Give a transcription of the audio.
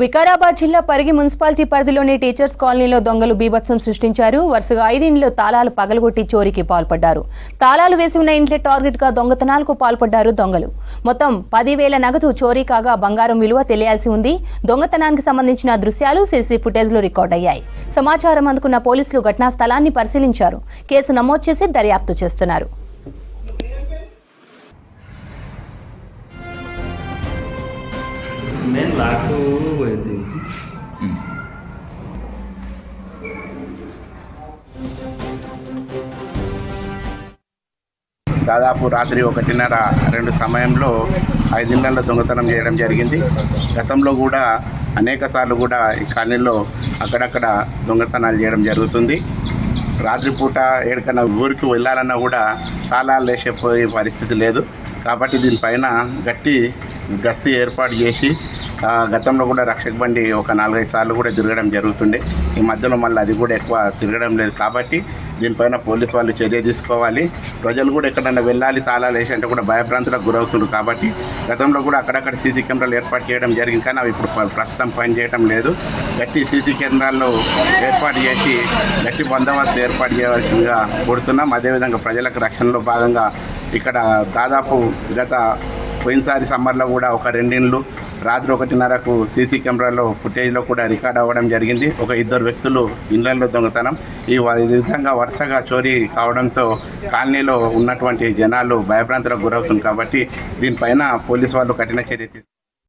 వికారాబాద్ జిల్లా పరిగి మున్సిపాలిటీ పరిధిలోని టీచర్స్ కాలనీలో దొంగలు బీభత్సం సృష్టించారు. వరుసగా 5 ఇండ్లు తాళాలు పగలగొట్టి చోరీకి పాల్పడ్డారు. తాళాలు వేసి ఉన్న ఇంట్లే టార్గెట్ గా దొంగతనాలకు పాల్పడ్డారు దొంగలు. మొత్తం 10,000 నగదు చోరీ కాగా బంగారం విలువ తెలియాల్సి ఉంది. దొంగతనానికి సంబంధించిన దృశ్యాలు సీసీ ఫుటేజ్లో రికార్డ్ అయ్యాయి. సమాచారం అందుకున్న పోలీసులు ఘటనా స్థలాన్ని పరిశీలించారు. కేసు నమోదు చేసి దర్యాప్తు చేస్తున్నారు. నేను లాకు పోయింది. దాదాపు రాత్రి 1:30-2 సమయంలో 5 ఇళ్లలో దొంగతనం చేయడం జరిగింది. గతంలో కూడా అనేక సార్లు కూడా ఈ కాలనీలో అక్కడక్కడ దొంగతనాలు చేయడం జరుగుతుంది. రాత్రిపూట ఎక్కడికైనా ఊరికి వెళ్ళాలన్నా కూడా తాళాలు వేసేపోయే పరిస్థితి లేదు. కాబట్టి దీనిపైన గస్తీ ఏర్పాటు చేసి గతంలో కూడా రక్షక బండి ఒక 4-5 సార్లు కూడా తిరగడం జరుగుతుండే. ఈ మధ్యలో మళ్ళీ అది కూడా ఎక్కువ తిరగడం లేదు. కాబట్టి దీనిపైన పోలీసు వాళ్ళు చర్య తీసుకోవాలి. ప్రజలు కూడా ఎక్కడైనా వెళ్ళాలి తాళాలు వేసి అంటే కూడా భయభ్రాంతులకు గురవుతున్నారు. కాబట్టి గతంలో కూడా అక్కడక్కడ సీసీ కెమెరాలు ఏర్పాటు చేయడం జరిగింది. కానీ అవి ఇప్పుడు ప్రస్తుతం పనిచేయడం లేదు. గట్టి సీసీ కెమెరాల్లో ఏర్పాటు చేసి గట్టి బందోబస్తు ఏర్పాటు చేయవలసిందిగా కోరుతున్నాం. అదేవిధంగా ప్రజలకు రక్షణలో భాగంగా ఇక్కడ దాదాపు పోయినసారి సమ్మర్లో కూడా ఒక 2 ఇండ్లు రాత్రి 1:30కు సీసీ కెమెరాలో ఫుటేజ్లో కూడా రికార్డ్ అవ్వడం జరిగింది. ఒక 2 వ్యక్తులు ఇళ్లలో దొంగతనం ఈ విధంగా వరుసగా చోరీ కావడంతో కాలనీలో ఉన్నటువంటి జనాలు భయభ్రాంతులకు గురవుతుంది. కాబట్టి దీనిపైన పోలీసు వాళ్ళు కఠిన చర్య తీసుకుంటారు.